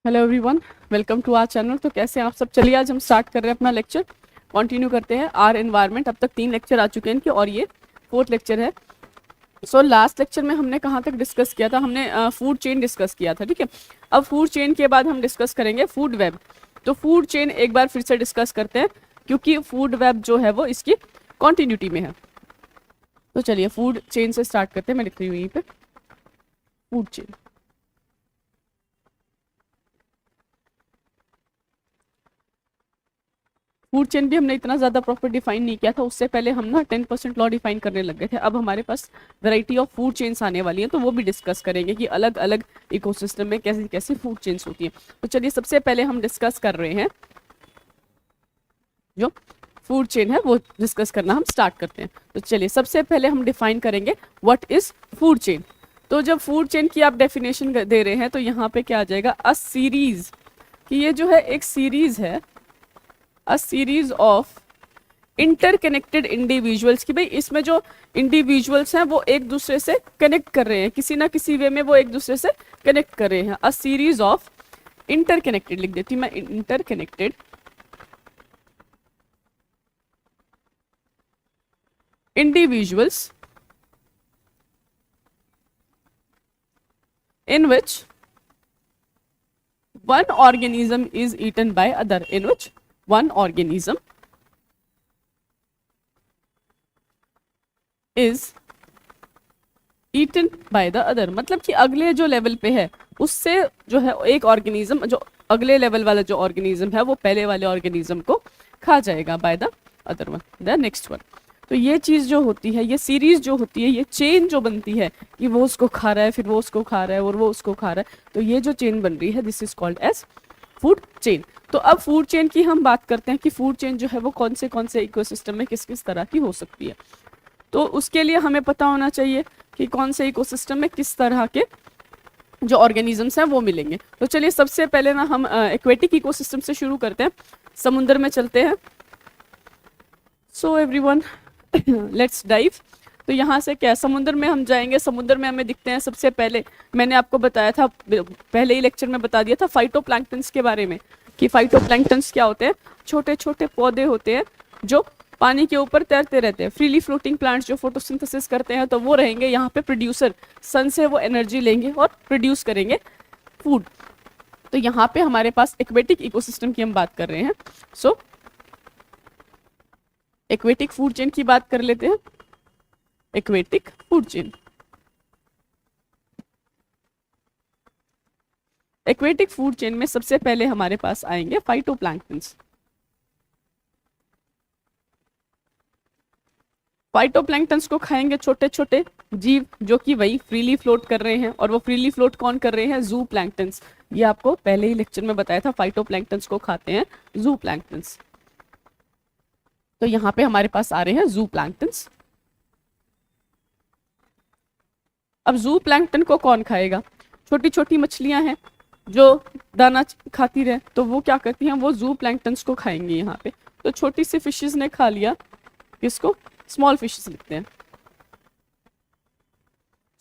Hello everyone, welcome to our channel. तो कैसे हैं आप सब? चलिए आज हम स्टार्ट कर रहे हैं अपना लेक्चर, कंटिन्यू करते हैं आर एनवायरनमेंट। अब तक 3 लेक्चर आ चुके हैं इनके और ये 4th लेक्चर है। सो लास्ट लेक्चर में हमने कहाँ तक डिस्कस किया था? हमने फूड चेन डिस्कस किया था, ठीक है। अब फूड चेन के बाद हम डिस्कस करेंगे फूड वेब। तो फूड चेन एक बार फिर से डिस्कस करते हैं क्योंकि फूड वेब जो है वो इसकी कॉन्टिन्यूटी में है। तो चलिए फूड चेन से स्टार्ट करते हैं। मैं लिख रही हूँ यहीं पे फूड चेन। फूड चेन भी हमने इतना ज़्यादा प्रॉपर डिफाइन नहीं किया था, उससे पहले हम ना 10% लॉ डिफाइन करने लग गए थे। अब हमारे पास वैरायटी ऑफ फूड चेन्स आने वाली हैं, तो वो भी डिस्कस करेंगे कि अलग अलग इकोसिस्टम में कैसी कैसी फूड चेन्स होती हैं। तो चलिए सबसे पहले हम डिस्कस कर रहे हैं जो फूड चेन है वो डिस्कस करना हम स्टार्ट करते हैं। तो चलिए सबसे पहले हम डिफाइन करेंगे व्हाट इज फूड चेन। तो जब फूड चेन की आप डेफिनेशन दे रहे हैं तो यहाँ पे क्या आ जाएगा? अ सीरीज, कि ये जो है एक सीरीज है, a series of interconnected individuals, कि भाई इसमें जो इंडिविजुअल्स हैं वो एक दूसरे से कनेक्ट कर रहे हैं, किसी ना किसी वे में वो एक दूसरे से कनेक्ट कर रहे हैं। अ सीरीज ऑफ इंटरकनेक्टेड, लिख देती हूँ मैं, interconnected individuals in which one organism is eaten by other, in which one organism is eaten by the other। मतलब कि अगले जो लेवल पे है उससे जो है एक ऑर्गेनिज्म, जो अगले लेवल वाला जो ऑर्गेनिज्म है वो पहले वाले ऑर्गेनिज्म को खा जाएगा bye the other one, the next one. तो ये चीज जो होती है, ये सीरीज जो होती है, ये चेन जो बनती है कि वो उसको खा रहा है, फिर वो उसको खा रहा है और वो उसको खा रहा है, तो ये जो चेन बन रही है this is called as food chain. तो अब फूड चेन की हम बात करते हैं कि फूड चेन जो है वो कौन से इकोसिस्टम में किस किस तरह की हो सकती है। तो उसके लिए हमें पता होना चाहिए कि कौन से इकोसिस्टम में किस तरह के जो ऑर्गेनिजम्स हैं वो मिलेंगे। तो चलिए सबसे पहले ना हम एक्वेटिक इकोसिस्टम से शुरू करते हैं, समुद्र में चलते हैं। So everyone let's dive. तो यहाँ से क्या, समुद्र में हम जाएंगे। समुद्र में हमें दिखते हैं सबसे पहले, मैंने आपको बताया था पहले ही लेक्चर में बता दिया था फाइटोप्लैंक्टन्स के बारे में, कि फाइटोप्लैंक्टन्स क्या होते हैं? छोटे छोटे पौधे होते हैं जो पानी के ऊपर तैरते रहते हैं। फ्रीली फ्लोटिंग प्लांट्स जो फोटोसिंथेसिस करते हैं तो वो रहेंगे यहाँ पे प्रोड्यूसर, सन से वो एनर्जी लेंगे और प्रोड्यूस करेंगे फूड। तो यहाँ पे हमारे पास एक्वेटिक इकोसिस्टम की हम बात कर रहे हैं। सो एक्वेटिक फूड चेन की बात कर लेते हैं। Aquatic food chain, aquatic food chain में सबसे पहले हमारे पास आएंगे फाइटोप्लैंक्टन्स। फाइटोप्लैंक्टन्स को खाएंगे छोटे छोटे जीव जो कि वही फ्रीली फ्लोट कर रहे हैं, और वो फ्रीली फ्लोट कौन कर रहे हैं? जू प्लैंक्टन्स। ये आपको पहले ही लेक्चर में बताया था, फाइटोप्लैंक्टन्स को खाते हैं जू प्लैंक्टन्स। तो यहाँ पे हमारे पास आ रहे हैं जू प्लैंक्टन्स। अब जू प्लैंक्टन को कौन खाएगा? छोटी छोटी मछलियां हैं जो दाना खाती रहे, तो वो क्या करती हैं? वो जू प्लैंक्टन्स को खाएंगी यहाँ पे। तो छोटी सी फिशेस ने खा लिया, किसको? स्मॉल फिशेस लिखते हैं,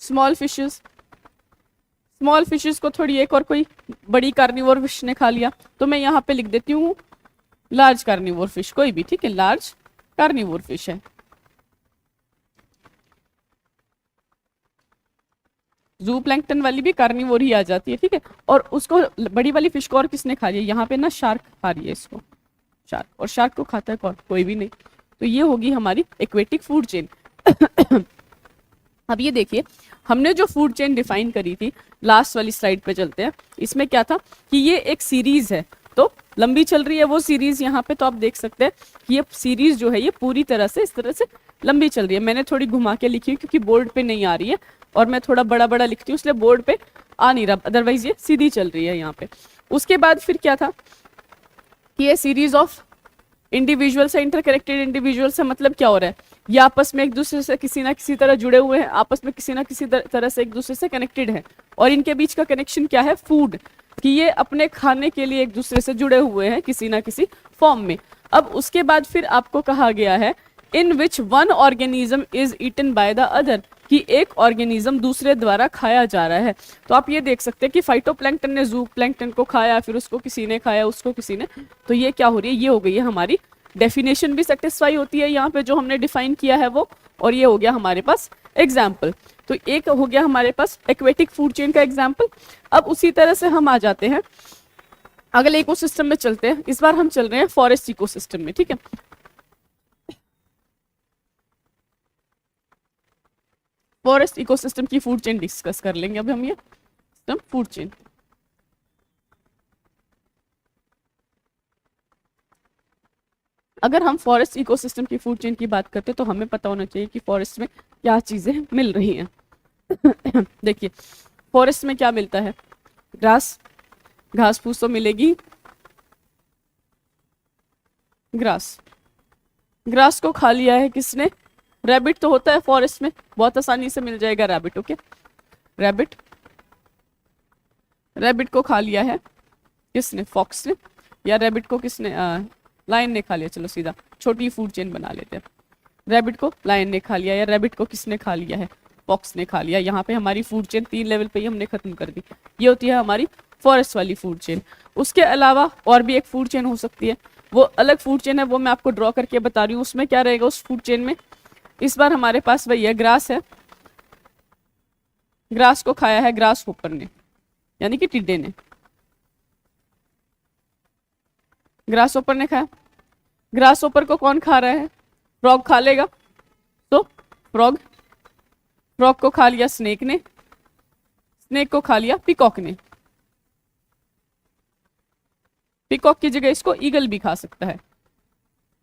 स्मॉल फिशेस। स्मॉल फिशेस को थोड़ी एक और कोई बड़ी कार्निवोर फिश ने खा लिया, तो मैं यहाँ पे लिख देती हूँ लार्ज कार्निवोर फिश, कोई भी, ठीक है, लार्ज कार्निवोर फिश है। जू प्लैंक्टन वाली भी कार्निवोर ही आ जाती है, ठीक है। और उसको, बड़ी वाली फिश को और किसने खा लिया? यहाँ पे ना शार्क खा रही है इसको, शार्क। और शार्क को खाता है कौन? कोई भी नहीं। तो ये होगी हमारी एक्वेटिक फूड चेन। अब ये देखिए, हमने जो फूड चेन डिफाइन करी थी, लास्ट वाली स्लाइड पे चलते हैं। इसमें क्या था कि ये एक सीरीज है, तो लंबी चल रही है वो सीरीज यहाँ पे। तो आप देख सकते हैं कि ये सीरीज जो है ये पूरी तरह से इस तरह से लंबी चल रही है। मैंने थोड़ी घुमा के लिखी है क्योंकि बोर्ड पे नहीं आ रही है, और मैं थोड़ा बड़ा बड़ा लिखती हूँ इसलिए बोर्ड पे आ नहीं रहा, अदरवाइज ये सीधी चल रही है यहाँ पे। उसके बाद फिर क्या था कि ये सीरीज ऑफ इंडिविजुअल से, इंटरकनेक्टेड इंडिविजुअल से मतलब क्या हो रहा है? ये आपस में एक दूसरे से किसी ना किसी तरह जुड़े हुए हैं, आपस में किसी ना किसी तरह से एक दूसरे से कनेक्टेड है। और इनके बीच का कनेक्शन क्या है? फूड, कि ये अपने खाने के लिए एक दूसरे से जुड़े हुए हैं किसी ना किसी फॉर्म में। अब उसके बाद फिर आपको कहा गया है in which one organism is eaten by the other, कि एक ऑर्गेनिज्म दूसरे द्वारा खाया जा रहा है। तो आप ये देख सकते हैं कि फाइटोप्लैंक्टन ने ज़ूप्लैंक्टन को खाया, फिर उसको किसी ने खाया, उसको किसी ने, तो ये क्या हो रही है, ये हो गई है हमारी डेफिनेशन भी सेटिस्फाई होती है यहाँ पे जो हमने डिफाइन किया है वो, और ये हो गया हमारे पास एग्जाम्पल। तो एक हो गया हमारे पास एक्वेटिक फूड चेन का एग्जाम्पल। अब उसी तरह से हम आ जाते हैं अगले इकोसिस्टम में चलते हैं। इस बार हम चल रहे हैं फॉरेस्ट इकोसिस्टम में, ठीक है। फॉरेस्ट इकोसिस्टम की फूड चेन डिस्कस कर लेंगे अब हम, ये सिस्टम फूड चेन। अगर हम फॉरेस्ट इकोसिस्टम की फूड चेन की बात करते हैं तो हमें पता होना चाहिए कि फॉरेस्ट में क्या चीजें मिल रही हैं। देखिए फॉरेस्ट में क्या मिलता है, ग्रास, घास फूस तो मिलेगी, ग्रास, ग्रास को खा लिया है किसने, रैबिट तो होता है फॉरेस्ट में, बहुत आसानी से मिल जाएगा रैबिट। ओके, रैबिट, रैबिट को खा लिया है किसने, फॉक्स ने, या रैबिट को किसने, लायन ने खा लिया। चलो सीधा छोटी फूड चेन बना लेते हैं। रैबिट को लायन ने खा लिया, या रैबिट को किसने खा लिया है, फॉक्स ने खा लिया। यहाँ पे हमारी फूड चेन 3 लेवल पे ही हमने खत्म कर दी। ये होती है हमारी फॉरेस्ट वाली फूड चेन। उसके अलावा और भी एक फूड चेन हो सकती है, वो अलग फूड चेन है, वो मैं आपको ड्रॉ करके बता रही हूँ। उसमें क्या रहेगा उस फूड चेन में, इस बार हमारे पास वही है, ग्रास है, ग्रास को खाया है ग्रास होपर ने, यानी कि टिड्डे ने, ग्रास होपर ने खाया। ग्रास होपर को कौन खा रहा है, फ्रॉग खा लेगा, तो फ्रॉग, फ्रॉग को खा लिया स्नेक ने, स्नेक को खा लिया पिकॉक ने, पिकॉक की जगह इसको ईगल भी खा सकता है,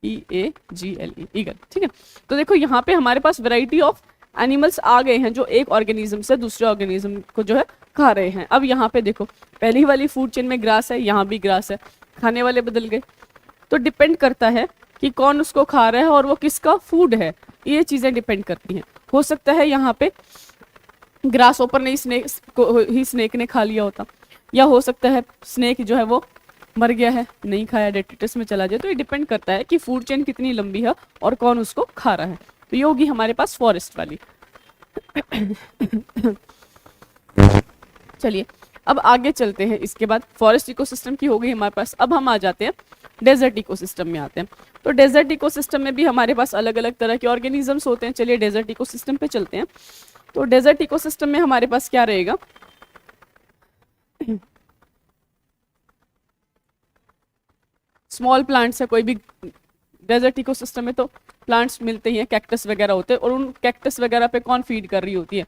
EAGLE, ईगल, ठीक है। तो देखो यहाँ पे हमारे पास वैरायटी ऑफ एनिमल्स आ गए हैं जो एक ऑर्गेनिज्म से दूसरे ऑर्गेनिज्म को जो है खा रहे हैं। अब यहाँ पे देखो पहली वाली फूड चेन में ग्रास है, यहाँ भी ग्रास है, खाने वाले बदल गए। तो डिपेंड करता है कि कौन उसको खा रहा है और वो किसका फूड है, ये चीजें डिपेंड करती हैं। हो सकता है यहाँ पे ग्रास ओपर ने स्नेक ने खा लिया होता, या हो सकता है स्नेक जो है वो मर गया है, नहीं खाया, डेट्रिटस में चला जाए। तो ये डिपेंड करता है कि फूड चेन कितनी लंबी है और कौन उसको खा रहा है। तो ये होगी हमारे पास फॉरेस्ट वाली। चलिए अब आगे चलते हैं। इसके बाद फॉरेस्ट इकोसिस्टम की हो गई हमारे पास। अब हम आ जाते हैं डेजर्ट इकोसिस्टम में आते हैं। तो डेजर्ट इकोसिस्टम में भी हमारे पास अलग अलग तरह के ऑर्गेनिजम्स होते हैं। चलिए डेजर्ट इकोसिस्टम पे चलते हैं। तो डेजर्ट इकोसिस्टम में हमारे पास क्या रहेगा, स्मॉल प्लांट्स है, कोई भी डेजर्ट इकोसिस्टम में तो प्लांट्स मिलते ही हैं, कैक्टस वगैरह होते हैं, और उन कैक्टस वगैरह पे कौन फीड कर रही होती है,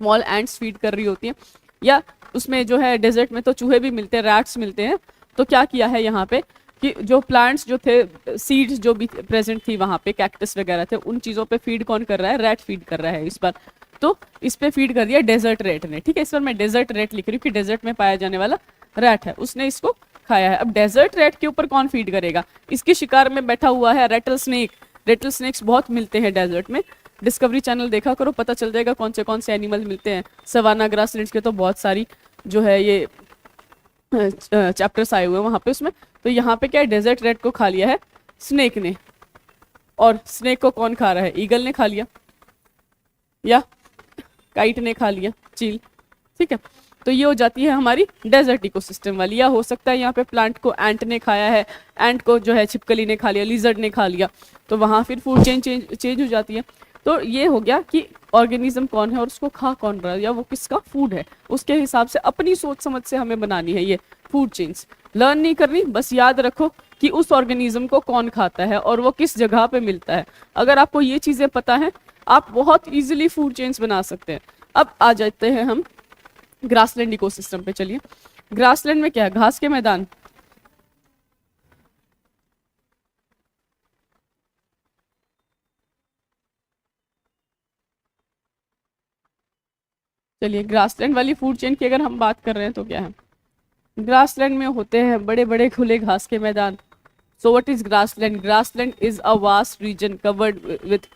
स्मॉल एंड्स फीड कर रही होती हैं। या उसमें जो है डेजर्ट में तो चूहे भी मिलते हैं, रैट्स मिलते हैं। तो क्या किया है यहाँ पे कि जो प्लांट्स जो थे, सीड्स जो भी प्रेजेंट थी वहां पे, कैक्टस वगैरह थे, उन चीजों पे फीड कौन कर रहा है, रैट फीड कर रहा है इस बार। तो इस पे फीड कर दिया डेजर्ट रैट ने, ठीक है। इस बार मैं डेजर्ट रैट लिख रही हूँ कि डेजर्ट में पाया जाने वाला रैट है, उसने इसको खाया है। अब डेजर्ट रैट के ऊपर कौन फीड करेगा, इसके शिकार में बैठा हुआ है रेटल स्नेक। रेटल स्नेक्स बहुत मिलते हैं डेजर्ट में, डिस्कवरी चैनल देखा करो, पता चल जाएगा कौन से एनिमल मिलते हैं। सवाना ग्रासलैंड्स के तो बहुत सारी जो है ये चैप्टर्स आए हुए हैं वहां पे उसमें। तो यहाँ पे क्या है, डेजर्ट रैट को खा लिया है स्नेक ने, और स्नेक को कौन खा रहा है, ईगल ने खा लिया या काइट ने खा लिया, चील, ठीक है। तो ये हो जाती है हमारी डेजर्ट इकोसिस्टम वाली। या हो सकता है यहाँ पे प्लांट को एंट ने खाया है, एंट को जो है छिपकली ने खा लिया, लिजर्ड ने खा लिया, तो वहां फिर फूड चेन चेंज हो जाती है। तो ये हो गया कि ऑर्गेनिज्म कौन है और उसको खा कौन रहा है, या वो किसका फूड है, उसके हिसाब से अपनी सोच समझ से हमें बनानी है ये फूड चेन्स। लर्न नहीं करनी, बस याद रखो कि उस ऑर्गेनिज्म को कौन खाता है और वो किस जगह पे मिलता है। अगर आपको ये चीजें पता है, आप बहुत इजीली फूड चेन्स बना सकते हैं। अब आ जाते हैं हम ग्रासलैंड इकोसिस्टम पे। चलिए ग्रासलैंड में क्या है, घास के मैदान, चलिए ग्रासलैंड वाली फूड चेन की अगर हम बात कर रहे हैं तो क्या है, ग्रासलैंड में होते हैं बड़े बड़े खुले घास के मैदान। So what is grassland, grassland is a vast region covered with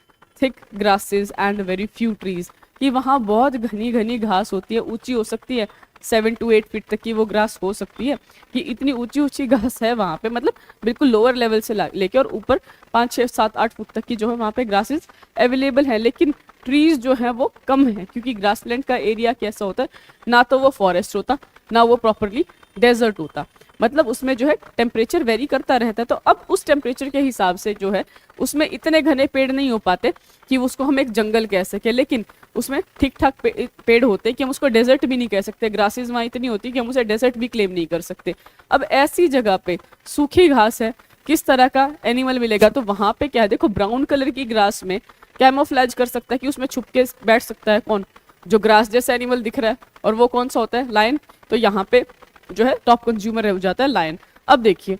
thick grasses and very few trees. कि वहाँ बहुत घनी घनी घास होती है, ऊंची हो सकती है, 7 to 8 फीट तक की वो ग्रास हो सकती है, कि इतनी ऊंची ऊंची घास है वहाँ पे, मतलब बिल्कुल लोअर लेवल से लेके और ऊपर 5 6 7 8 फुट तक की जो है वहाँ पे ग्रासेस अवेलेबल है। लेकिन ट्रीज जो है वो कम है, क्योंकि ग्रासलैंड का एरिया कैसा होता है, ना तो वो फॉरेस्ट होता, ना वो प्रॉपरली डेजर्ट होता, मतलब उसमें जो है टेम्परेचर वेरी करता रहता है। तो अब उस टेम्परेचर के हिसाब से जो है उसमें इतने घने पेड़ नहीं हो पाते कि उसको हम एक जंगल कह सके, लेकिन उसमें ठीक ठाक पेड़ होते कि हम उसको डेजर्ट भी नहीं कह सकते, ग्रासेस वहाँ इतनी होती कि हम उसे डेजर्ट भी क्लेम नहीं कर सकते। अब ऐसी जगह पे सूखी घास है, किस तरह का एनिमल मिलेगा? तो वहां पे क्या है, देखो ब्राउन कलर की ग्रास में कैमोफ्लेज कर सकता है कि उसमें छुप के बैठ सकता है कौन, जो ग्रास जैसा एनिमल दिख रहा है, और वो कौन सा होता है, लायन। तो यहाँ पे जो है टॉप कंज्यूमर हो जाता है लायन। अब देखिए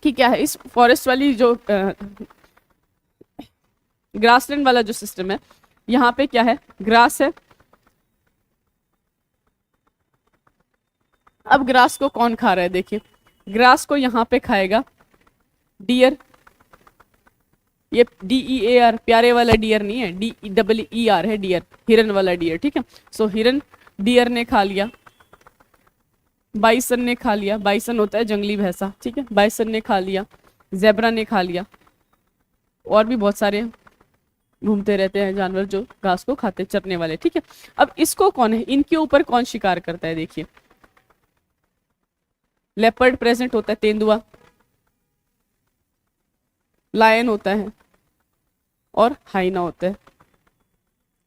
कि क्या है, इस फॉरेस्ट वाली जो ग्रासलैंड वाला जो सिस्टम है, यहाँ पे क्या है, ग्रास है। अब ग्रास को कौन खा रहा है? देखिए ग्रास को यहाँ पे खाएगा डियर, ये DEAR, प्यारे वाला डियर नहीं है, DEER है, डियर, हिरन वाला डियर, ठीक है। सो हिरन, डियर ने खा लिया, बाइसन ने खा लिया, बाइसन होता है जंगली भैंसा, ठीक है, बाइसन ने खा लिया, जेब्रा ने खा लिया, और भी बहुत सारे घूमते रहते हैं जानवर जो घास को खाते, चरने वाले, ठीक है। अब इसको कौन है, इनके ऊपर कौन शिकार करता है? देखिए लेपर्ड प्रेजेंट होता है, तेंदुआ, लायन होता है, और हाइना होता है,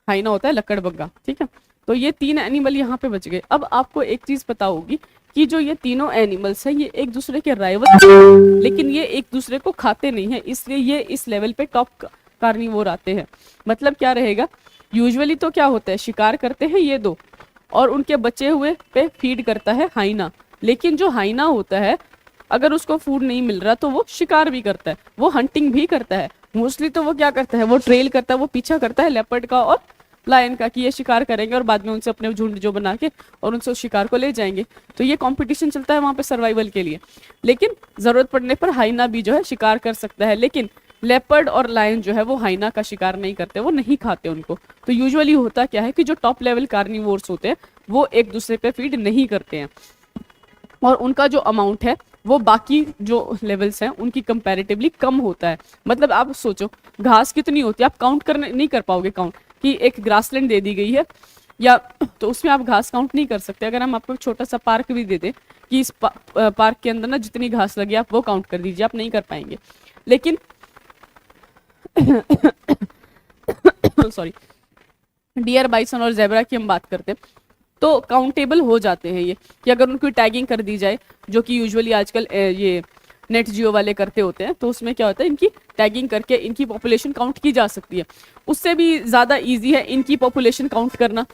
हाइना होता है लकड़बग्गा, ठीक है। तो ये 3 एनिमल यहाँ पे बच गए। अब आपको एक चीज पता होगी कि जो ये तीनों एनिमल्स हैं ये एक दूसरे के राइवल, लेकिन ये एक दूसरे को खाते नहीं है, इसलिए ये इस लेवल पे टॉप कार्निवोर आते हैं। मतलब क्या रहेगा, यूजुअली तो क्या होता है, शिकार करते हैं ये दो, और उनके बचे हुए पे फीड करता है हाइना। लेकिन जो हाइना होता है, अगर उसको फूड नहीं मिल रहा तो वो शिकार भी करता है, वो हंटिंग भी करता है। मोस्टली तो वो क्या करता है, वो ट्रेल करता है, वो पीछा करता है लेपर्ड का और लायन का, कि ये शिकार करेंगे और बाद में उनसे अपने झुंड जो बना के और उनसे उस शिकार को ले जाएंगे। तो ये कंपटीशन चलता है वहां पे सर्वाइवल के लिए। लेकिन जरूरत पड़ने पर हाइना भी जो है शिकार कर सकता है, लेकिन लेपर्ड और लायन जो है वो हाइना का शिकार नहीं करते, वो नहीं खाते उनको। तो यूजुअली होता क्या है कि जो टॉप लेवल कार्निवोर्स होते हैं वो एक दूसरे पे फीड नहीं करते हैं, और उनका जो अमाउंट है वो बाकी जो लेवल्स हैं उनकी कंपैरेटिवली कम होता है। मतलब आप सोचो घास कितनी होती है, आप काउंट करने नहीं कर पाओगे, काउंट कि एक ग्रासलैंड दे दी गई है या तो उसमें आप घास काउंट नहीं कर सकते। अगर हम आपको एक छोटा सा पार्क भी दे दें कि इस पार्क के अंदर ना जितनी घास लगी आप वो काउंट कर दीजिए, आप नहीं कर पाएंगे। लेकिन सॉरी, डियर, बाइसन और जेब्रा की हम बात करते हैं तो काउंटेबल हो जाते हैं ये, कि अगर उनकी टैगिंग कर दी जाए, जो कि यूजुअली आजकल ये नेट जियो वाले करते होते हैं, तो उसमें क्या होता है इनकी टैगिंग करके इनकी पॉपुलेशन काउंट की जा सकती है। उससे भी ज़्यादा इजी है इनकी पॉपुलेशन काउंट करना,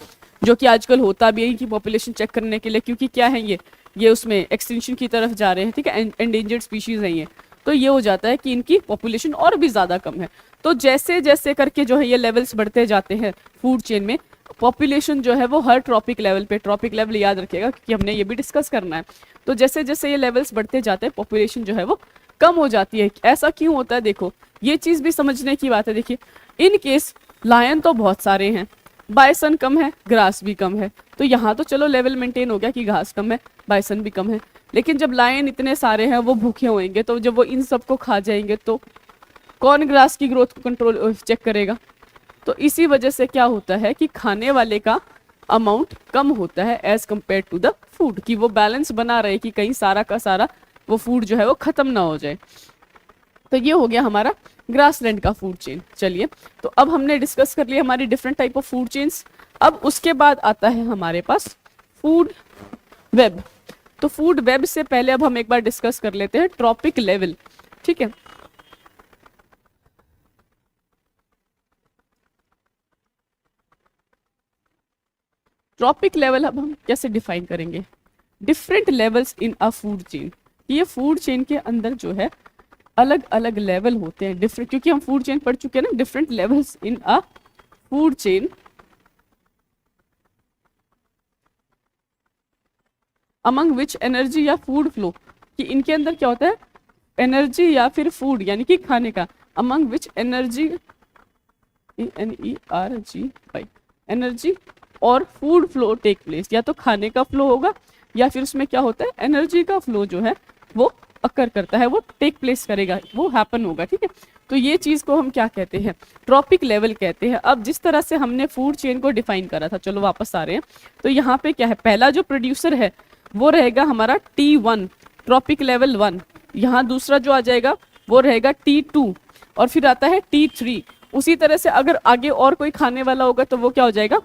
जो कि आजकल होता भी है इनकी पॉपुलेशन चेक करने के लिए, क्योंकि क्या है ये उसमें एक्सटिंक्शन की तरफ जा रहे हैं, ठीक है, एंडेंजर्ड स्पीशीज़ है ये। तो ये हो जाता है कि इनकी पॉपुलेशन और भी ज़्यादा कम है। तो जैसे जैसे करके जो है ये लेवल्स बढ़ते जाते हैं फूड चेन में, पॉपुलेशन जो है वो हर ट्रॉपिक लेवल पे, ट्रॉपिक लेवल याद रखिएगा क्योंकि हमने ये भी डिस्कस करना है, तो जैसे जैसे ये लेवल्स बढ़ते जाते हैं पॉपुलेशन जो है वो कम हो जाती है। ऐसा क्यों होता है? देखो ये चीज़ भी समझने की बात है। देखिए इन केस लायन तो बहुत सारे हैं, बाइसन कम है, ग्रास भी कम है, तो यहाँ तो चलो लेवल मेंटेन हो गया कि घास कम है, बाइसन भी कम है। लेकिन जब लायन इतने सारे हैं वो भूखे होंगे, तो जब वो इन सबको खा जाएंगे तो कौन ग्रास की ग्रोथ को कंट्रोल चेक करेगा? तो इसी वजह से क्या होता है कि खाने वाले का अमाउंट कम होता है as compare to the food, कि वो बैलेंस बना रहे कि कहीं सारा का सारा वो फूड जो है वो खत्म ना हो जाए। तो ये हो गया हमारा ग्रासलैंड का फूड चेन। चलिए, तो अब हमने डिस्कस कर लिया हमारी different type of food chains. अब उसके बाद आता है हमारे पास फूड वेब। तो फूड वेब से पहले अब हम एक बार डिस्कस कर लेते हैं ट्रॉपिक लेवल, ठीक है। ट्रॉपिक लेवल अब हम कैसे डिफाइन करेंगे? Different levels in a food chain. ये फूड चेन के अंदर जो है अलग अलग लेवल होते हैं, डिफरेंट, क्योंकि हम फूड चेन पढ़ चुके हैं ना, different levels in a food chain among which energy या फूड फ्लो, कि इनके अंदर क्या होता है एनर्जी या फिर फूड यानी कि खाने का, among which energy, ENERGY, energy और फूड फ्लो टेक प्लेस, या तो खाने का फ्लो होगा या फिर उसमें क्या होता है एनर्जी का फ्लो जो है वो अकर करता है, वो टेक प्लेस करेगा, वो हैपन होगा, ठीक है। तो ये चीज को हम क्या कहते हैं, ट्रॉपिक लेवल कहते हैं। अब जिस तरह से हमने फूड चेन को डिफाइन करा था, चलो वापस आ रहे हैं, तो यहाँ पे क्या है, पहला जो प्रोड्यूसर है वो रहेगा हमारा T1 ट्रॉपिक लेवल 1, यहाँ दूसरा जो आ जाएगा वो रहेगा T2 और फिर आता है T3। उसी तरह से अगर आगे और कोई खाने वाला होगा तो वो क्या हो जाएगा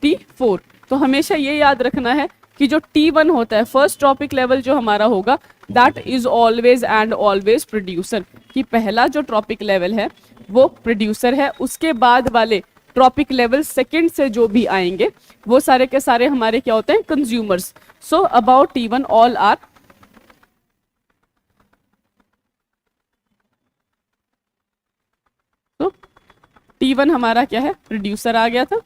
T4। तो हमेशा ये याद रखना है कि जो T1 होता है फर्स्ट ट्रॉपिक लेवल जो हमारा होगा that is always and always producer, कि पहला जो ट्रॉपिक लेवल है वो प्रोड्यूसर है, उसके बाद वाले ट्रॉपिक लेवल सेकंड से जो भी आएंगे वो सारे के सारे हमारे क्या होते हैं consumers. So about T1 all are तो T1 हमारा क्या है प्रोड्यूसर आ गया था,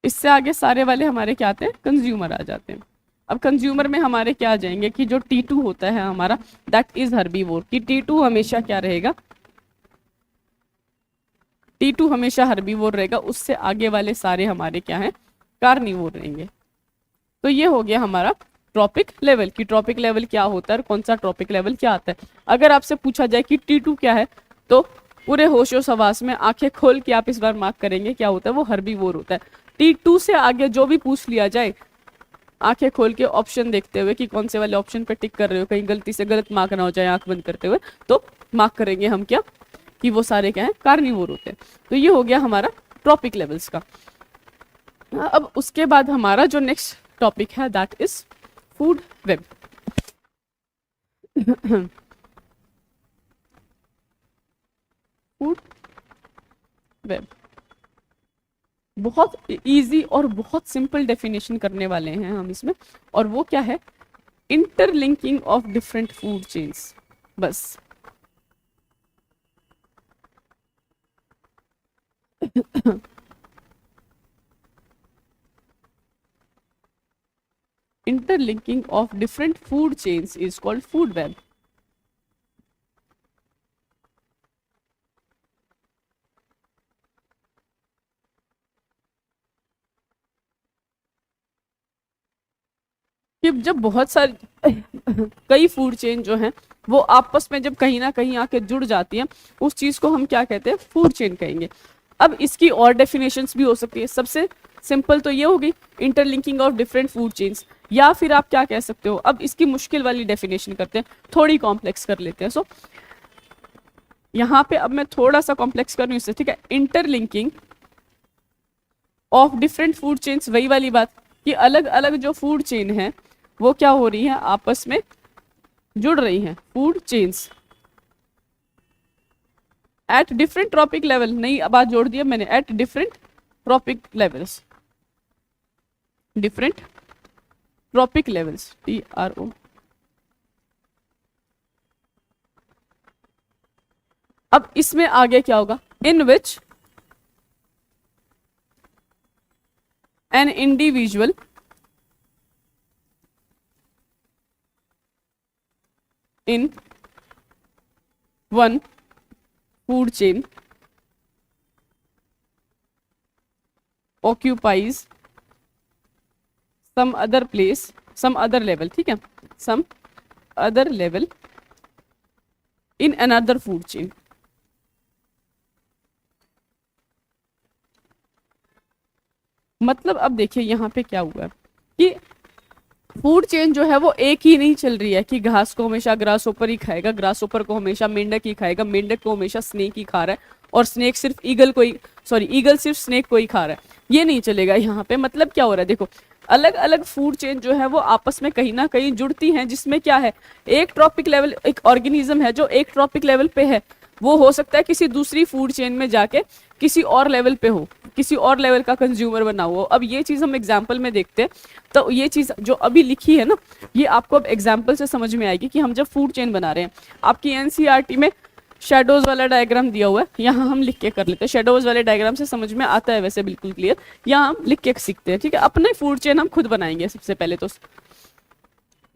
इससे आगे सारे वाले हमारे क्या आते हैं कंज्यूमर आ जाते हैं। अब कंज्यूमर में हमारे क्या आ जाएंगे कि जो T2 होता है हमारा दैट इज हर्बीवोर, कि T2 हमेशा क्या रहेगा, T2 हमेशा हर्बीवोर रहेगा, उससे आगे वाले सारे हमारे क्या हैं कार्निवोर रहेंगे। तो ये हो गया हमारा ट्रॉपिक लेवल, कि ट्रॉपिक लेवल क्या होता है और कौन सा ट्रॉपिक लेवल क्या आता है। अगर आपसे पूछा जाए कि T2 क्या है तो पूरे होशो हवास में आंखें खोल के आप इस बार मार्क करेंगे क्या होता है, वो हर्बीवोर होता है। T2 से आगे जो भी पूछ लिया जाए आंखें खोल के ऑप्शन देखते हुए कि कौन से वाले ऑप्शन पे टिक कर रहे हो, कहीं गलती से गलत मार्क ना हो जाए आंख बंद करते हुए, तो मार्क करेंगे हम क्या कि वो सारे क्या है कार्निवोर होते हैं। तो ये हो गया हमारा ट्रॉपिक लेवल्स का। अब उसके बाद हमारा जो नेक्स्ट टॉपिक है that is food web. Food web बहुत इजी और बहुत सिंपल डेफिनेशन करने वाले हैं हम इसमें, और वो क्या है interlinking of different food chains, बस। Interlinking of different food chains is called food web. कि जब बहुत सारी कई फूड चेन जो हैं वो आपस में जब कहीं ना कहीं आके जुड़ जाती हैं उस चीज को हम क्या कहते हैं फूड चेन कहेंगे। अब इसकी और डेफिनेशंस भी हो सकती है। सबसे सिंपल तो ये होगी interlinking of different food chains, या फिर आप क्या कह सकते हो, अब इसकी मुश्किल वाली डेफिनेशन करते हैं, थोड़ी कॉम्प्लेक्स कर लेते हैं। सो यहाँ पे अब मैं थोड़ा सा कॉम्प्लेक्स कर रही हूँ इससे, ठीक है। Interlinking of different food chains, वही वाली बात कि अलग अलग जो फूड चेन है वो क्या हो रही है आपस में जुड़ रही हैं, food chains at different trophic level, नई बात जोड़ दिया मैंने, at different trophic levels, different trophic levels TRO। अब इसमें आगे क्या होगा, in which an individual in one food chain occupies some other place, some other level, ठीक है, some other level in another food chain। मतलब अब देखिए यहाँ पे क्या हुआ कि फूड चेन जो है वो एक ही नहीं चल रही है कि घास को हमेशा ग्रास ऊपर ही खाएगा, ग्रास ऊपर को हमेशा मेंढक ही खाएगा, मेंढक को हमेशा स्नेक ही खा रहा है, और स्नेक सिर्फ ईगल को ही, सॉरी ईगल सिर्फ स्नेक को ही खा रहा है, ये नहीं चलेगा यहाँ पे। मतलब क्या हो रहा है, देखो अलग अलग फूड चेन जो है वो आपस में कहीं ना कहीं जुड़ती हैं, जिसमें क्या है एक ट्रॉपिक लेवल, एक ऑर्गेनिज्म है जो एक ट्रॉपिक लेवल पे है, वो हो सकता है किसी दूसरी फूड चेन में जाके किसी और लेवल पे हो, किसी और लेवल का कंज्यूमर बना हुआ हो। अब ये चीज हम एग्जाम्पल में देखते हैं, तो ये चीज जो अभी लिखी है ना ये आपको अब एग्जाम्पल से समझ में आएगी कि हम जब फूड चेन बना रहे हैं। आपकी NCERT में शेडोज वाला डायग्राम दिया हुआ है, यहाँ हम लिख के कर लेते हैं। शेडोज वाले डायग्राम से समझ में आता है वैसे बिल्कुल क्लियर, यहाँ हम लिख के सीखते हैं, ठीक है। अपने फूड चेन हम खुद बनाएंगे सबसे पहले तो।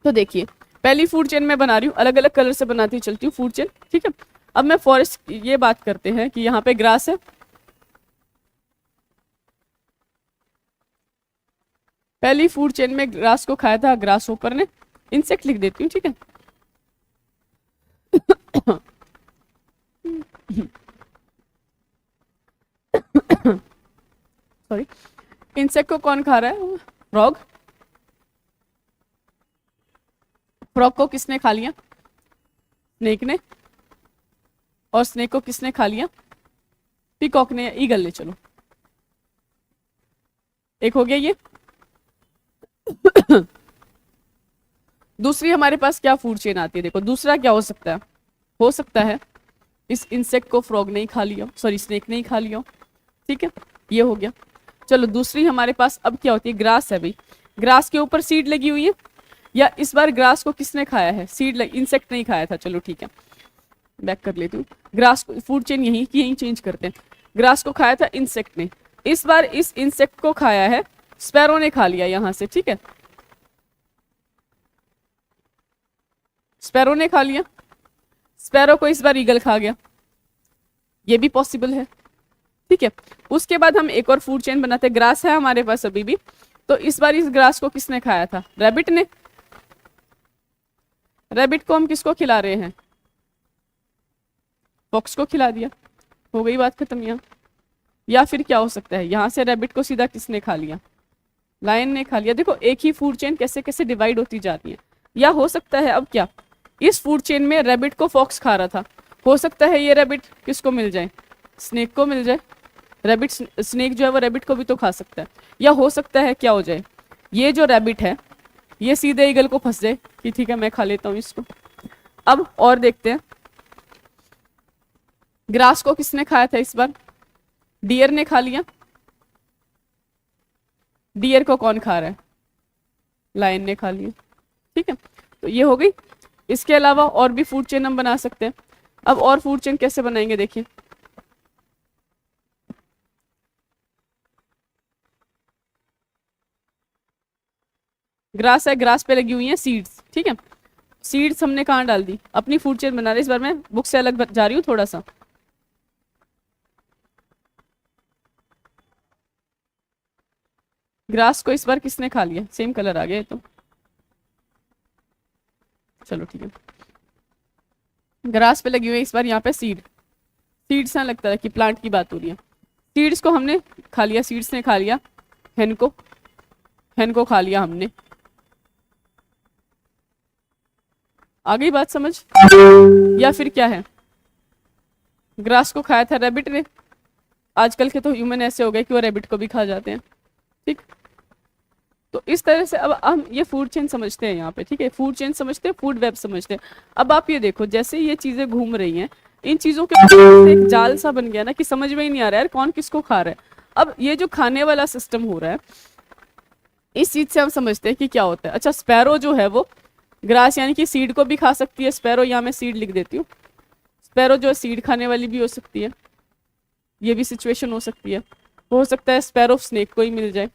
तो देखिए पहली फूड चेन मैं बना रही हूँ, अलग अलग कलर से बनाती चलती हूँ फूड चेन, ठीक है। अब मैं फॉरेस्ट ये बात करते हैं कि यहाँ पे ग्रास है, पहली फूड चेन में ग्रास को खाया था ग्रास होपर ने, इंसेक्ट लिख देती हूँ, ठीक है। सॉरी, इंसेक्ट को कौन खा रहा है? फ्रॉग। फ्रॉग को किसने खा लिया? स्नेक ने। और स्नेक को किसने खा लिया? पीकॉक ने या ईगल ने। चलो एक हो गया ये। दूसरी हमारे पास क्या फूड चेन आती है, देखो दूसरा क्या हो सकता है, हो सकता है इस इंसेक्ट को फ्रॉग नहीं खा लिया, सॉरी स्नेक नहीं खा लिया, ठीक है, ये हो गया। चलो दूसरी हमारे पास अब क्या होती है, ग्रास है भाई, ग्रास के ऊपर सीड लगी हुई है, या इस बार ग्रास को किसने खाया है? सीड इंसेक्ट नहीं खाया था, चलो ठीक है बैक कर लेती हूँ। ग्रास को फूड चेन यही की यही चेंज करते हैं, ग्रास को खाया था इंसेक्ट ने, इस बार इस इंसेक्ट को खाया है स्पैरो ने, खा लिया यहां से, ठीक है, स्पैरो ने खा लिया, स्पैरो को इस बार ईगल खा गया, ये भी पॉसिबल है, ठीक है। उसके बाद हम एक और फूड चेन बनाते हैं, ग्रास है हमारे पास अभी भी, तो इस बार इस ग्रास को किसने खाया था? रैबिट ने। रैबिट को हम किसको खिला रहे हैं? फॉक्स को खिला दिया, हो गई बात खत्म यहाँ। या फिर क्या हो सकता है, यहां से रैबिट को सीधा किसने खा लिया? लायन ने खा लिया। देखो एक ही फूड चेन कैसे कैसे डिवाइड होती जाती है। या हो सकता है अब क्या, इस फूड चेन में रैबिट को फॉक्स खा रहा था, हो सकता है ये रैबिट किसको मिल जाए? स्नेक को मिल जाए। रैबिट स्नेक जो है वो रैबिट को भी तो खा सकता है। या हो सकता है क्या हो जाए, ये जो रैबिट है ये सीधे ईगल को फंस जाए कि ठीक है मैं खा लेता हूँ इसको। अब और देखते हैं, ग्रास को किसने खाया था इस बार? डियर ने खा लिया। डियर को कौन खा रहा है? लायन ने खा लिया, ठीक है, तो ये हो गई। इसके अलावा और भी फूड चेन हम बना सकते हैं। अब और फूड चेन कैसे बनाएंगे देखिए, ग्रास है, ग्रास पे लगी हुई है सीड्स, ठीक है, सीड्स हमने कहाँ डाल दी? अपनी फूड चेन बना रहे, इस बार मैं बुक से अलग जा रही हूँ थोड़ा सा। ग्रास को इस बार किसने खा लिया? सेम कलर आ गया तो, चलो ठीक है, ग्रास पे लगी हुई है इस बार यहाँ पे सीड, सीड्स ना लगता है कि प्लांट की बात हो रही है। सीड्स को हमने खा लिया, सीड्स ने खा लिया हेन को, हेन को खा लिया हमने। आ गई बात समझ? या फिर क्या है, ग्रास को खाया था रैबिट ने, आजकल के तो ह्यूमन ऐसे हो गए कि वो रैबिट को भी खा जाते हैं, ठीक। तो इस तरह से अब हम ये फूड चेन समझते हैं यहाँ पे, ठीक है, फूड चेन समझते हैं, फूड वेब समझते हैं। अब आप ये देखो जैसे ये चीजें घूम रही हैं, इन चीजों के एक जाल सा बन गया ना कि समझ में ही नहीं आ रहा है यार कौन किसको खा रहा है। अब ये जो खाने वाला सिस्टम हो रहा है, इस चीज से हम समझते हैं कि क्या होता है। अच्छा स्पैरो जो है वो ग्रास यानी कि सीड को भी खा सकती है, स्पैरो, यहाँ मैं सीड लिख देती हूँ, स्पैरो जो है सीड खाने वाली भी हो सकती है, ये भी सिचुएशन हो सकती है। हो सकता है स्पैरो स्नेक को ही मिल जाए,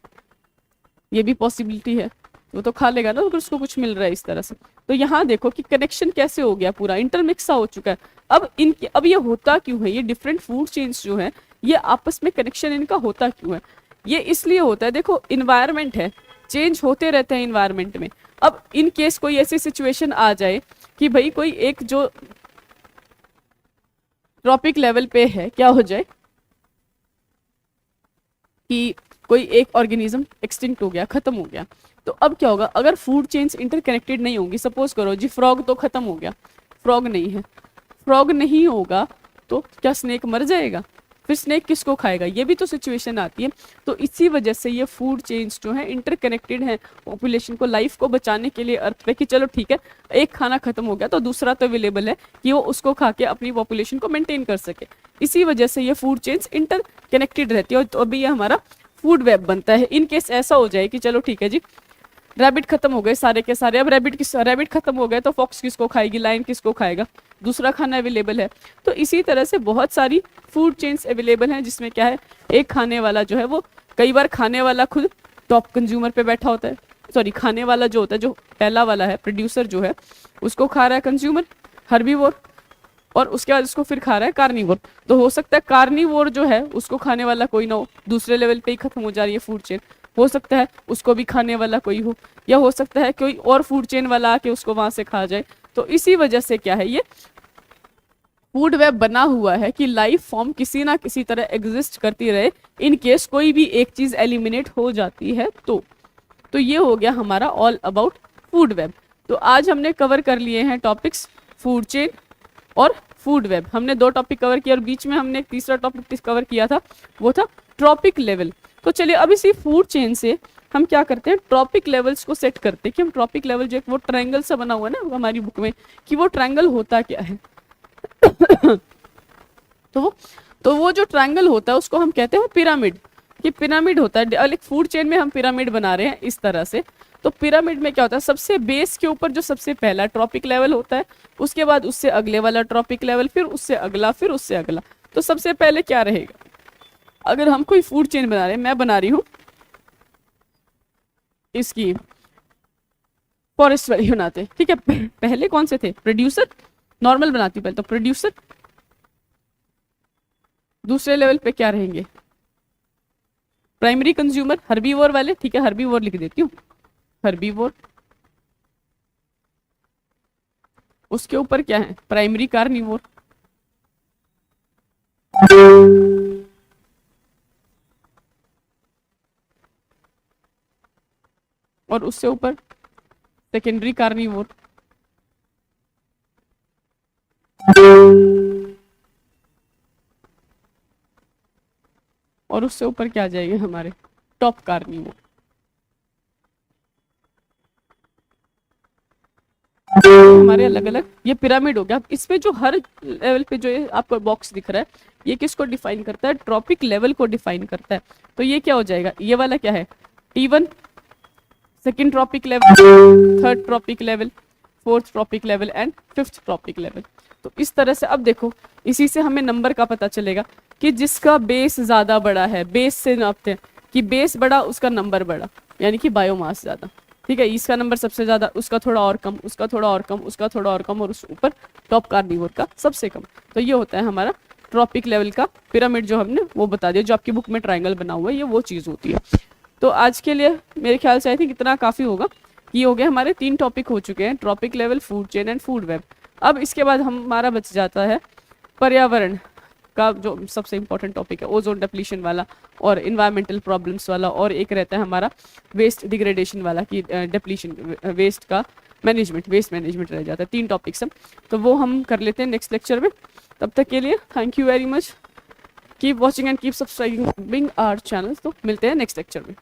ये भी पॉसिबिलिटी है, वो तो खा लेगा ना अगर उसको कुछ मिल रहा है इस तरह से। तो यहाँ देखो कि कनेक्शन कैसे हो गया, पूरा इंटरमिक्स सा हो चुका है। अब ये होता क्यों है, ये डिफरेंट फूड चेन्स जो है ये आपस में कनेक्शन इनका होता क्यों है? ये इसलिए होता है, देखो इन्वायरमेंट है, चेंज होते रहते हैं इन्वायरमेंट में। अब इन केस कोई ऐसी सिचुएशन आ जाए कि भाई कोई एक जो ट्रॉपिक लेवल पे है, क्या हो जाए कि कोई एक ऑर्गेनिज्म एक्सटिंक्ट हो गया, खत्म हो गया, तो अब क्या होगा? अगर फूड चेन्स इंटरकनेक्टेड नहीं होंगी, सपोज करो जी फ्रॉग तो खत्म हो गया, फ्रॉग नहीं है, फ्रॉग नहीं होगा तो क्या स्नेक मर जाएगा? फिर स्नेक किसको खाएगा? ये भी तो सिचुएशन आती है। तो इसी वजह से ये फूड चेन्स जो है इंटरकनेक्टेड है पॉपुलेशन को, लाइफ को बचाने के लिए अर्थ पे, कि चलो ठीक है एक खाना खत्म हो गया तो दूसरा तो अवेलेबल है कि वो उसको खा के अपनी पॉपुलेशन को मेंटेन कर सके। इसी वजह से ये फूड चेन्स इंटरकनेक्टेड रहती है, तो अभी ये हमारा फूड वेब बनता है। इन केस ऐसा हो जाए कि चलो ठीक है जी रैबिट खत्म हो गए सारे के सारे, अब रैबिट खत्म हो गए तो फॉक्स किसको खाएगी, लायन किसको खाएगा? दूसरा खाना अवेलेबल है। तो इसी तरह से बहुत सारी फूड चेन्स अवेलेबल हैं जिसमें क्या है, एक खाने वाला जो है वो, कई बार खाने वाला खुद टॉप कंज्यूमर पे बैठा होता है, सॉरी खाने वाला जो होता है, जो पहला वाला है प्रोड्यूसर जो है, उसको खा रहा है कंज्यूमर हर्बीवोर, और उसके बाद उसको फिर खा रहा है कार्निवोर। तो हो सकता है कार्निवोर जो है उसको खाने वाला कोई ना हो, दूसरे लेवल पे ही खत्म हो जा रही है फूड चेन, हो सकता है उसको भी खाने वाला कोई हो, या हो सकता है कोई और फूड चेन वाला आके उसको वहां से खा जाए। तो इसी वजह से क्या है, ये फूड वेब बना हुआ है कि लाइफ फॉर्म किसी ना किसी तरह एग्जिस्ट करती रहे, इन केस कोई भी एक चीज एलिमिनेट हो जाती है तो ये हो गया हमारा ऑल अबाउट फूड वेब। तो आज हमने कवर कर लिए हैं टॉपिक्स फूड चेन और फूड वेब। हमने 2 टॉपिक कवर किया और बीच में हमने एक तीसरा टॉपिक कवर किया था, वो था ट्रॉपिक लेवल। तो चलिए अब इसी फूड चेन से हम क्या करते हैं, ट्रॉपिक लेवल्स को सेट करते हैं कि हम ट्रॉपिक लेवल जो वो ट्रायंगल सा बना हुआ है ना हमारी बुक में, कि वो ट्रायंगल होता क्या है। तो वो जो ट्रायंगल होता है उसको हम कहते हैं पिरामिड, कि पिरामिड होता है। एक फूड चेन में हम पिरामिड बना रहे हैं इस तरह से। तो पिरामिड में क्या होता है, सबसे बेस के ऊपर जो सबसे पहला ट्रॉपिक लेवल होता है, उसके बाद उससे अगले वाला ट्रॉपिक लेवल, फिर उससे अगला, फिर उससे अगला। तो सबसे पहले क्या रहेगा, अगर हम कोई फूड चेन बना रहे हैं, मैं बना रही हूं इसकी फॉरेस्ट वाली बनाते हैं, ठीक है। पहले कौन से थे, प्रोड्यूसर, नॉर्मल बनाती हूँ पहले तो प्रोड्यूसर, दूसरे लेवल पे क्या रहेंगे, प्राइमरी कंज्यूमर, हर्बीवोर वाले, ठीक है हर्बीवोर लिख देती हूँ, हर्बीवोर। उसके ऊपर क्या है, प्राइमरी कार्निवोर, और उससे ऊपर सेकेंडरी कार्निवोर, और उससे ऊपर क्या आ जाएंगे हमारे टॉप कार्निवोर। हमारे अलग अलग ये पिरामिड हो गया। अब इसमें जो हर लेवल पे जो आपको बॉक्स दिख रहा है, ये किसको डिफाइन करता है, ट्रॉपिक लेवल को डिफाइन करता है। तो ये क्या हो जाएगा, ये वाला क्या है, T1 second trophic level, third trophic level, fourth trophic level and fifth trophic level. तो इस तरह से अब देखो, इसी से हमें नंबर का पता चलेगा कि जिसका बेस ज्यादा बड़ा है, बेस से नापते हैं कि बेस बड़ा उसका नंबर बड़ा, यानी कि बायोमास ज्यादा, ठीक है। इसका नंबर सबसे ज्यादा, उसका थोड़ा और कम, उसका थोड़ा और कम, उसका थोड़ा और कम, और उस ऊपर टॉप कार्निवोर का सबसे कम। तो ये होता है हमारा ट्रॉपिक लेवल का पिरामिड, जो हमने वो बता दिया, जो आपकी बुक में ट्रायंगल बना हुआ है, ये वो चीज होती है। तो आज के लिए मेरे ख्याल से आई थिंक इतना काफी होगा। ये हो गए हमारे 3 टॉपिक हो चुके हैं, trophic level, food chain and food web. अब इसके बाद हमारा बच जाता है पर्यावरण का जो सबसे इंपॉर्टेंट टॉपिक है, ओजोन डिप्लीशन वाला और इन्वायरमेंटल प्रॉब्लम्स वाला, और एक रहता है हमारा वेस्ट डिग्रेडेशन वाला, कि डिप्लीशन वेस्ट का मैनेजमेंट, वेस्ट मैनेजमेंट रह जाता है। 3 टॉपिक्स हम, तो वो हम कर लेते हैं नेक्स्ट लेक्चर में। तब तक के लिए thank you very much, keep watching and keep subscribing our channel. तो मिलते हैं नेक्स्ट लेक्चर में।